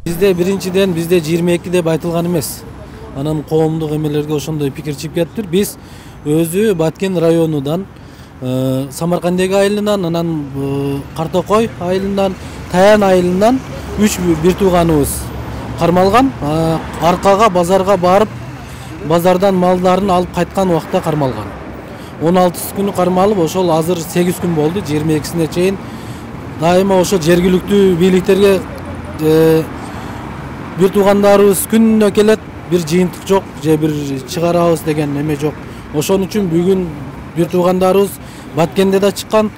Бизде биринчиден бизде 22 деп айтылган эмес. Анан коомдук эмелерге ошондой пикир чыгып кетиптир. Биз өзү Баткен районунан, Самаркандеги айылынан, анан Картокой айылынан, Таян айылынан 3 бир тууганыбыз кармалган. Аркага базарга барып, базардан малдарын алып кайткан убакта кармалган. 16 күнү кармалып, ошол азыр 8 күн болду, 22-сине чейин дайыма ошо жергиликтүү бийликтерге бир туугандарыбыз күнүнө келет, бир жыйынтык жок, же бир чыгарабыз деген эме жок. Ошон үчүн бүгүн бир туугандарыбыз Баткенде да чыккан.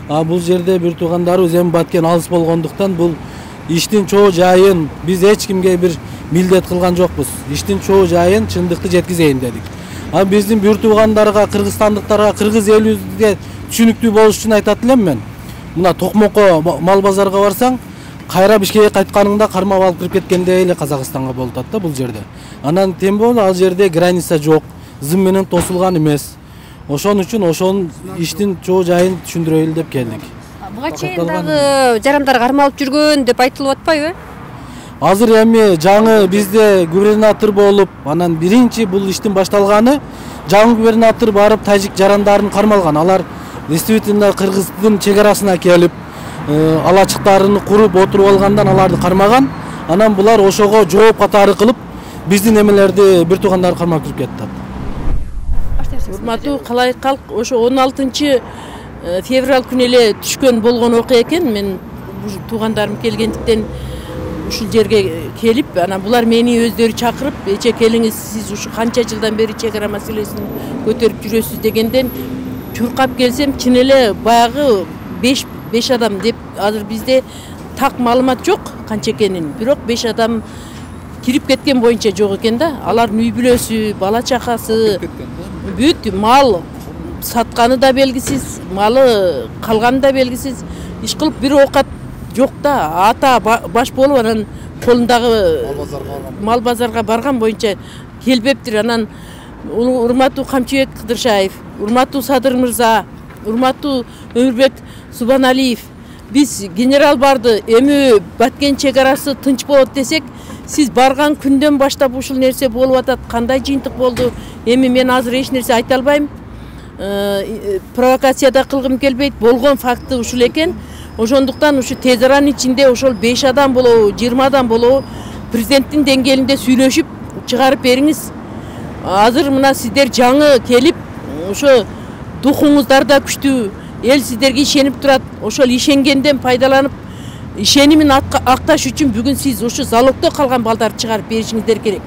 Бул жерде бир туугандарыбыз эми Баткен алыс болгондуктан бул иштин чоо жайын биз эч кимге бир милдет кылган жокпуз. Иштин чоо жайын чындыкты жеткизейин дедик. Биздин бир туугандарга, кыргызстандыктарга, кыргыз элибизге түшүнүктүү болуш үчүн айтат элем мен. Мына Токмокко мал базарга барсаң, кайра Бишкекке кайтканыңда кармап алып кирип кеткендей эле Казакстанга болуп атат да бул жерде. Анан тем более ал жерде граница жок, зым менен тосулган эмес. Ошон үчүн ошонун иштин чоо жайын түшүндүрөлү деп келдик. Буга чейин дагы жарандар кармалып жүргөн деп айтылып атпайбы? Азыр эми жаңы бизде губернатор болуп, анан биринчи бул иштин башталганы жаңы губернатор барып тажик жарандарын кармалган. Алар действительно Кыргыздын чегарасына келип, алачыктарын куруп отуруп алгандан аларды кармаган. Анан булар ошого жооп катары кылып, биздин эмелерди бир туугандар кармап кирип кетти. Урматтуу калай калк, ошо 16 февраль күнү эле түшкөн болгон окуя экен. Мен туугандарым келгендиктен ушул жерге келип, анан булар мени өздөрү чакырып, эче келиңиз, сиз ушу канча жылдан бери чегара маселесин көтөрүп жүрөсүз дегенден чуркап келсем, чын эле баягы 5 адам деп, азыр бизде так маалымат жок канча экенин. Бирок 5 адам кирип кеткен боюнча жок экен да. Алардын үй бүлөсү, бала чакасы, бүт мал сатканы да белгисиз, малы калганы да белгисиз. Иш кылып бир оокат жок да. Ата баш болуп, анан колундагы мал базарга барган боюнча келбептир. Анан урматтуу Камчыбек Кыдыршаев, урматтуу Садыр мырза, урматтуу Өмүрбек Субаналиев, биз генерал барды, эми Баткен чегарасы тынч болот десек, сиз барган күндөн баштап ушул нерсе болуп атат, кандай жыйынтык болду? Эми мен азыр эч нерсе айта албайм. Провокация да кылгым келбейт, болгон факты ушул экен. Ошондуктан ушу тез аранын ичинде ошол 5 адам болобу, 20 адам болобу президенттин деңгээлинде сүйлөшүп чыгарып бериңиз. Азыр мына сиздер жаңы келип, ошо духуңуздар да күчтүү, эл сиздерге ишенип турат. Ошол ишенгенден пайдаланып, ишенимин акташ үчүн бүгүн сиз ушу залогдо калган балдарды чыгарып беришиңиздер керек.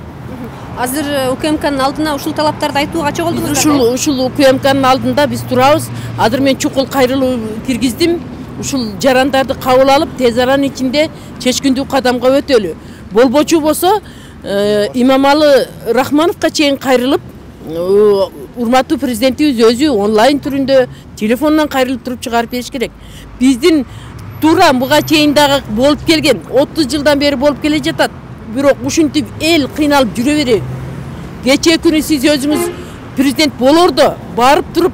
Азыр УКМКнын алдына ушул талаптарды айтууга чогулдуңуздар. Ушул УКМКнын алдында биз турабыз. Азыр мен чукул кайрылуу киргиздим. Ушул жарандарды кабыл алып, тез аранын ичинде чечкиндүү кадамга өтөлү. Болбочу болсо, Имамалы Рахмановго чейин кайрылып, урматтуу президентибиз өзү онлайн түрүндө телефондон кайрылып туруп чыгарып бериш керек. Биздин туура буга чейин дагы болуп келген, 30 жылдан бери болуп келе жатат. Бирок ушинтип эл кыйналып жүрө береби. Кечээ күнү сиз өзүңүз президент болордо барып туруп,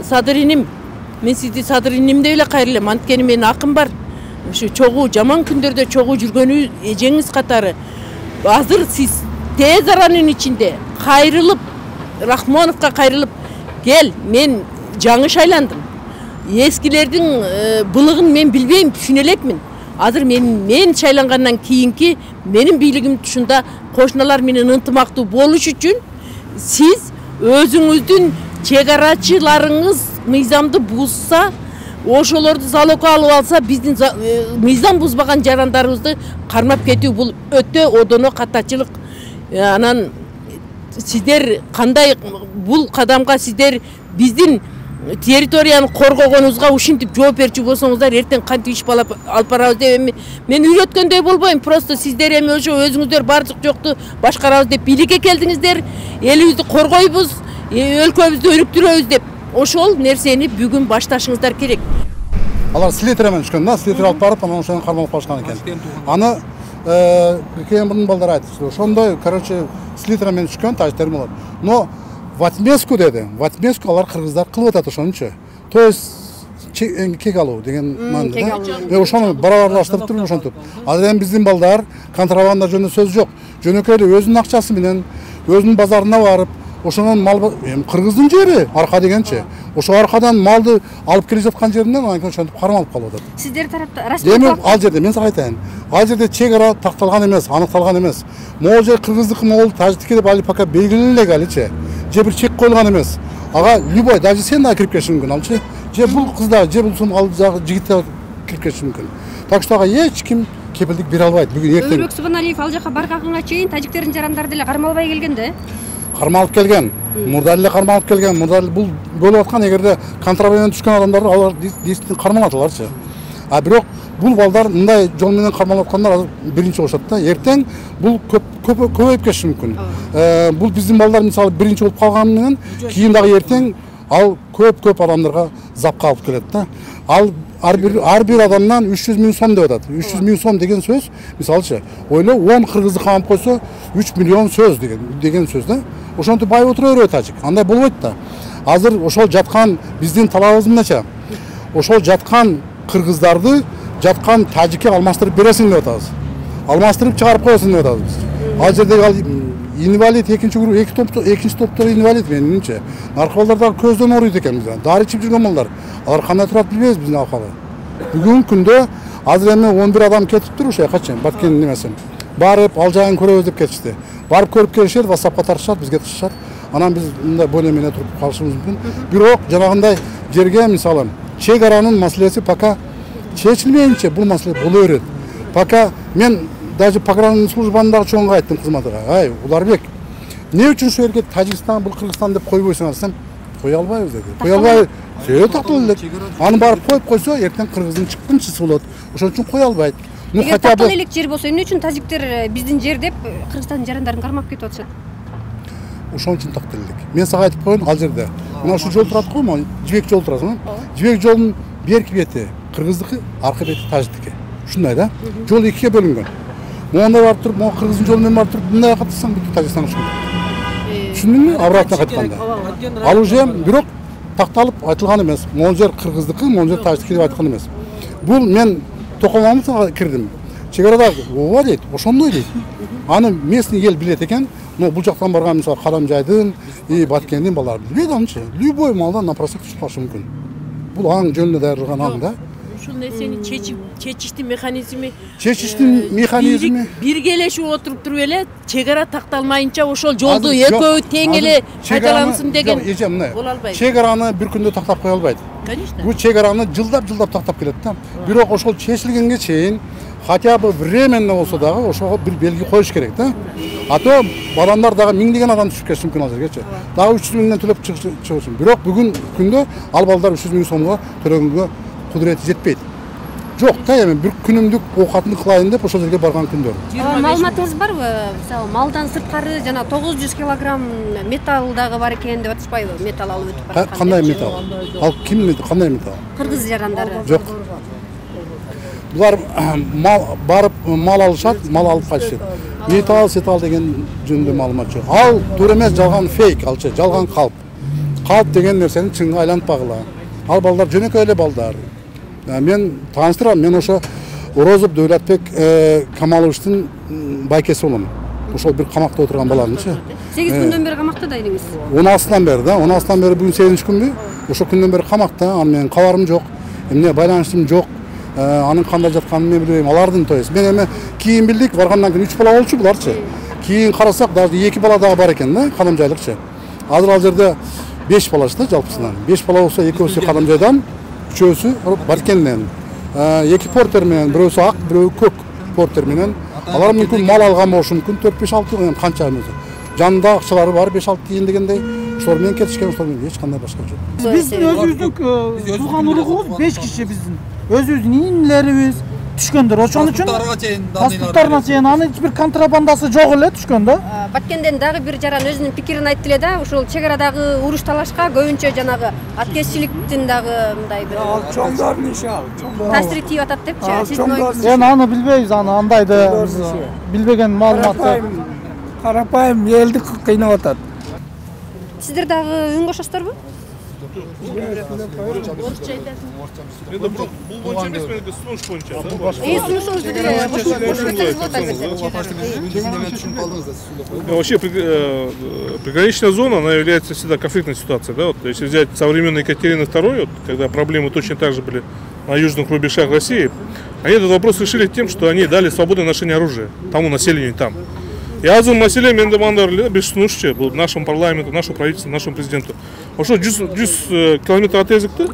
Садыриним, мен сизди Садыриним деп эле кайрылам, анткени менин акым бар. Ушу чогуу жаман күндөрдө чогуу жүргөнү эжеңиз катары. Азыр сиз тез аранын ичинде кайрылып, Рахмоновго кайрылып, кел, мен жаңы шайландым. Эскилердин былыгын мен билбейм, түшүнө элекмин. Азыр мен шайлангандан кийинки менин бийлигим тушунда кошуналар менен ынтымактуу болуш үчүн сиз өзүңүздүн чегарачыларыңыз мыйзамды бузса, ошолорду залогко алып алса, биздин мыйзам бузбаган жарандарыбызды кармап кетүү бул өтө одоно катачылык. Анан сиздер кандай бул кадамга сиздер биздин территорияны коргогонубузга ушинтип жооп берчү болсоңуздар, эртең кантип иш алып барабыз деп мен үйрөткөндөй болбойм. Просто сиздер эми ошо өзүңүздөр бардык жокту башкарабыз деп бийликке келдиңиздер, элибизди коргойбуз, өлкөбүздү өнүктүрөбүз деп. Ошол нерсени бүгүн башташыңыздар керек. Алар слетермен түшкөн да, слетер алып барып, анан ошону кармалып калышкан экен. Аны кийин балдар айтты. Ошондой, короче, слетермен түшкөн таждер болот. Но в отместку деди. В отместку алар кыргыздар кылып атат ошончу. То есть кек алуу деген маанайда да. Ошону барабарлаштырып туруп ошентип. Азыр эми биздин балдар контрабанда жөнүндө сөз жок. Жөнөкөй эле өзүнүн акчасы менен өзүнүн базарына барып, ошонун мал кыргыздын жери арка дегенчи. Ошо аркадан малды алып келе жаткан жеринен анан ошентип кармалып калып атат. Сиздер тарапта Демек ал жерде мен сага айтайын. Ал жерде чек ара такталган эмес, аныкталган эмес. Могул жер кыргыздыкы, могул тажиктики деп али пока белгилүү элек алычы. Же бир чек коюлган эмес. Ага любой, даже сен да кирип кетишиң мүмкүн алчы. Же бул кызда, же бул ал жигит кирип кетиши мүмкүн. Так что ага эч ким кепилдик бере албайт бүгүн эртең. Өзбек Субаналиев ал жака барганга чейин тажиктердин жарандары деле кармалбай келген да. Кармалып келген. Мурда эле кармалып келген. Мурда бул болуп аткан эгерде контрабандадан түшкөн адамдарды алар действительно кармалаталарчы. А бирок бул балдар мындай жол менен кармалып аткандар азыр биринчи болушат да. Эртең бул көбөйүп кетиши мүмкүн. Бул биздин балдар мисалы биринчи болуп калганы менен кийин дагы эртең ал көп адамдарга запка алып келет да. Ал ар бир адамдан 300 миң сом деп атат. 300 миң сом деген сөз, мисалчы, ойло 10 кыргызды камап койсо 3 миллион сөз деген сөз да. Ошентип бай отура берет тажик. Андай болбойт да. Азыр ошол жаткан биздин талабыбыз мынча. Ошол жаткан кыргыздарды жаткан тажикке алмаштырып бересиң деп атабыз. Алмаштырып чыгарып коесуң деп атабыз. Ал жердеги ал инвалид экинчи топтор инвалид менимче. Наркы балдар дагы көздөн ооруйт экен бизде. Дары ичип жүргөн балдар. Алар кандай турат билбейбиз биздин акыбы. Бүгүнкү күндө азыр эми 11 адам кетиптир ошо качан Баткендин немесин. Барып ал жагын көрөбүз деп кетишти. Барып көрүп келишет, WhatsAppка тарышат, бизге тышышат. Анан биз мындай боне менен туруп калышыбыз мүмкүн. Бирок жанагындай жерге мисалы чек аранын маселеси пока чечилмейинче бул маселе боло берет. Пока мен даже погранслужбанын чоңго айттым кызматыга. Ай, Уларбек, эмне үчүн ошо жерге Тажикстан, бул Кыргызстан деп койбойсуң десем, кое албайбыз деди. Кое албай, тактал элек. Аны барып коюп койсо, эртең кыргыздын чыккынчысы болот. Ошон үчүн кое албайт. Эгер тактал элек жер болсо, эмне үчүн тажиктер биздин жер деп Кыргызстандын жарандарын кармап кетип атышат? Ошон үчүн тактал элек. Мен сага айтып коеюн, ал жерде. Мына ушул жол турат го, жибек жол турасың. Жибек жолдун берки бети кыргыздыкы, аркы бети тажиктики. Ушундай да. Жол экиге бөлүнгөн. Монда барып туруп, могу кыргыздын жолу менен барып туруп, мындай каттасаң бүт Тажикстанга чыгат. Түшүндүңбү? Обратно кайтканда. Ал уже бирок такталып айтылган эмес. Могу жер кыргыздыкы, могу жер тажиктики деп айткан эмес. Бул мен Токомамытга кирдим. Чек арада ооба дейт, ошондой дейт. Аны местный эл билет экен. Но бул жактан барган мисалы Кадамжайдын, Баткендин балдары билбейт анчы. Любой малдан напросто түшүп калышы мүмкүн. Бул аң жөнүндө даярдалган аң да. Ушул нерсени чечиштин механизми биргелешип отуруп туруп эле чек ара такталмайынча ошол жолду экөө тең эле пайдалансын деген боло албайт. Чек араны бир күндө тактап кое албайт. Конечно. Бул чек араны жылдап тактап келет да. Бирок ошол чечилгенге чейин хотя бы временно болсо дагы ошого бир белги коюш керек да. А то баландар дагы миңдеген адам түшүп кетиши мүмкүн ал жергечи. Дагы 300 миңден төлөп чыгышын. Бирок бүгүн күндө ал балдар 300 миң сомго төлөгөнгө кудурети жетпейт. Жок да, эми бир күнүмдүк оокатын кылайын деп ошол жерге барган күндөр. Маалыматыңыз барбы? Мисалы, малдан сырткары жана 900 килограмм металл дагы бар экен деп атышпайбы? Металл алып өтүп бараткан. Кандай металл? Ал ким металл? Кандай металл? Кыргыз жарандары. Жок. Булар барып мал алышат, мал алып кайтышат. Металл деген жөнүндө маалымат жок. Ал туура эмес, жалган фейк, алчы, жалган калп. Калп деген нерсени чынга айлантпагыла. Ал балдар жөнөкөй эле балдар. Мен тааныштырам, мен ошо Орозов Дөөлөтбек Камаловичтин байкеси болом. Ошол бир камакта отурган баланычы. 8 күндөн бери камакта да идиңиз. 16-тан бери да, 16-тан бери бүгүн 8-күнбү? Ошол күндөн бери камакта, аны менен кабарым жок, эмне байланыштым жок. Анын кандай жатканын мен билбейм. Алардын тоюс. Мен эми кийин билдик, баргандан кийин 3 бала болчу буларчы. Кийин карасак, даже 2 бала дагы бар экен да, Кадамжайлыкчы. Азыр ал жерде 5 балачы да жалпысынан. 5 бала болсо, экөөсү Кадамжайдан, үчөөсү Баткенден. 2 портер менен, бирөөсү ак, бирөө көк портер менен. Алар мүмкүн мал алган болушу мүмкүн, 4-5-6 канча эмес. Жанында акчалары бар 5-6 тиын дегендей. Ошол менен кетишкен, ошол менен эч кандай башка жок. Биздин өзүбүздүн тууган уругубуз 5 киши биздин. Өзүбүздүн инилерибиз түшкөндөр. Ошон үчүн паспорттарына чейин аны бир контрабандасы жок эле түшкөн да. Баткенден дагы бир жаран өзүнүн пикирин айтты эле да, ушул чек арадагы уруш талашка көбүнчө жанагы аткезчиликтин дагы мындай бир чоңдордун иши ал. таасири тийип атат депчи. Сиздин оюңуз? Эми аны билбейбиз, андайды билбеген маалыматты. Карапайым элди кыйнап атат. Сиздер дагы үн кошосуздарбы? Енді бұл бойынша емес, мен сұныш бойынша. Сунушуңузду деле көрсөтсөңүз болот албетте. Вообще приграничная зона, она является всегда конфликтной ситуацией. Да? Вот, если взять современной Екатерины II, вот, когда проблемы точно так же были на южных рубежах России, они этот вопрос решили тем, что они дали свободное ношение оружия тому населению там. И азым маселе менде мандарлы без сунушче был нашему парламенту, нашему правительству, нашему президенту. Ошо 100 километр отрезокты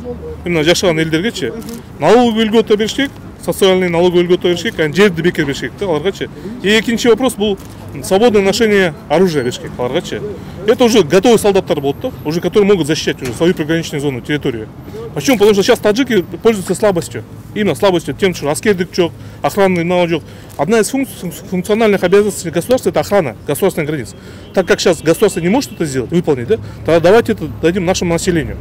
именно жашаган элдергечи налоговый льгота беришкек, социальный налоговый льгота беришкек, жерди бекер беришкек да аларгачы. И экинчи вопрос был свободное ношение оружия беришкек аларгачы. Это уже готовые солдаттар болот да, уже которые могут защищать уже свою приграничную зону, территорию. Почему? Потому что сейчас таджики пользуются слабостью. Именно слабостью тем, что аскердик чок, охранный налог. Одна из функциональных обязанностей государства – это охрана государственных границ. Так как сейчас государство не может это сделать, выполнить, да, тогда давайте это дадим нашему населению.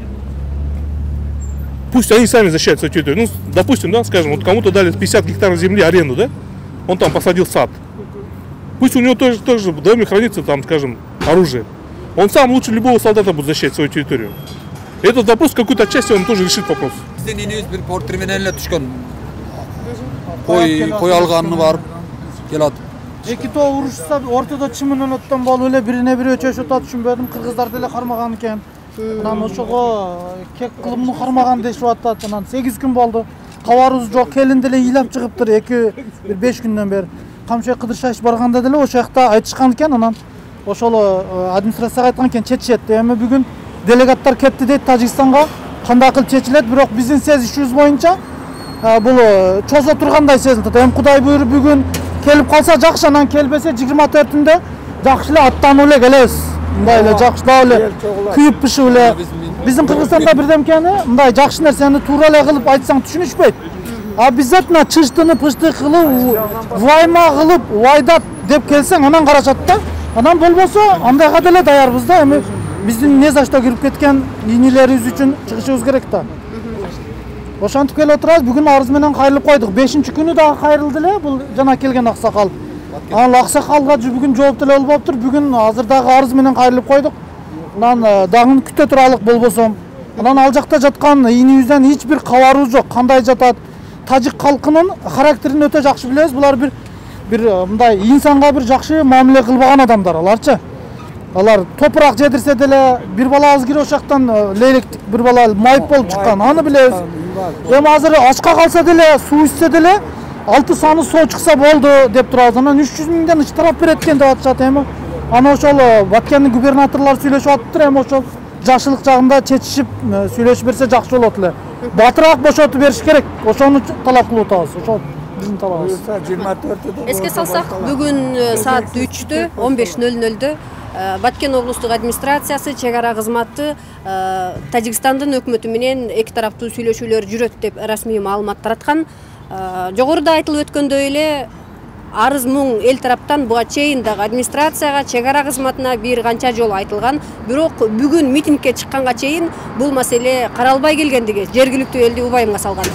Пусть они сами защищают свою территорию. Ну, допустим, да, скажем, вот кому-то дали 50 гектаров земли аренду, да, он там посадил сад. Пусть у него тоже в доме хранится, там, скажем, оружие. Он сам лучше любого солдата будет защищать свою территорию. И этот вопрос в какой-то части он тоже решит вопрос. Bir portre менен эле түшкөн. Кой алганына барып келат. Эки тоо урушса ортодо чымын өттөн болуп эле бирине бири өчөшүп атат түшүнбөдүм. Кыргыздар деле кармаган экен. Анан ошого кек кылымны кармаган дешип атат. Анан 8 күн болду. Кабарыбыз жок, келин деле ыйлап чыгыптыр. 5 күндөн бери. Камчы кыдыршаш барганда деле ошол жакта айтышкан экен. Анан ошол администрацияга айткан экен чечет. Эми бүгүн делегаттар кетти дейт Тажикстанга. Кандай кылып чечилет, бирок биздин сезишибиз боюнча бул чозо тургандай сезилет. Эми Кудай буйруп бүгүн келип калса жакшы, анан келбесе 24-түндө жакшы эле аттанып эле келебиз. Мындай эле жакшылап эле күйүп пишип эле. Биздин Кыргызстанда бирдемкени мындай жакшы нерсени туура эле кылып айтсаң түшүнүшпөйт. Обязательно чыштыны пышты кылып, вайма кылып, вайдат деп келсең анан карашат да. Анан болбосо андайга деле даярбыз да. Эми биздин не за что кирип кеткен инилерибиз үчүн чыгышыбыз керек да. Ошентип келип отурабыз. Бүгүн арыз менен кайрылып койдук. 5-чи күнү дагы кайрылды эле бул жана келген аксакал. Анан аксакалга бүгүн жооп деле болуптур. Бүгүн азыр дагы арыз менен кайрылып койдук. Анан дагы күтө туралык болбосом. Анан ал жакта жаткан инибизден эч бир кабарыбыз жок. Кандай жатат? Тажик калкынын характерин өтө жакшы билебиз. Булар бир мындай инсанга бир жакшы мамиле кылбаган адамдар аларчы. Алар топурак жедирсе деле бир бала аз кирип ошактан лейлектик бир бала майып болуп чыккан, аны билебиз. Эми азыр ачка калса деле, суу ичсе деле 6 саны соо чыкса болду деп турабыз. Анан 300 миңден ыштырап берет экен деп атышат эми. Аны ошол Баткендин губернаторлору сүйлөшүп атыптыр, эми ошол жакшылык жагында чечишип сүйлөшүп берсе жакшы болот эле. Батыраак бошотуп бериш керек. Ошону талап кылып атабыз. Ошол биздин талабыбыз. 24-дө. Эске салсак, бүгүн саат 3-тө 15:00-дө Баткен облустук администрациясы, чек ара кызматы Тажикстандын өкмөтү менен эки тараптуу сүйлөшүүлөр жүрөт деп расмий маалымат тараткан. Жогоруда айтылып өткөндөй эле арыз муң эл тараптан буга чейин дагы администрацияга, чек ара кызматына бир канча жолу айтылган. Бирок бүгүн митингге чыкканга чейин бул маселе каралбай келгендиги жергиликтүү элди убайымга салган.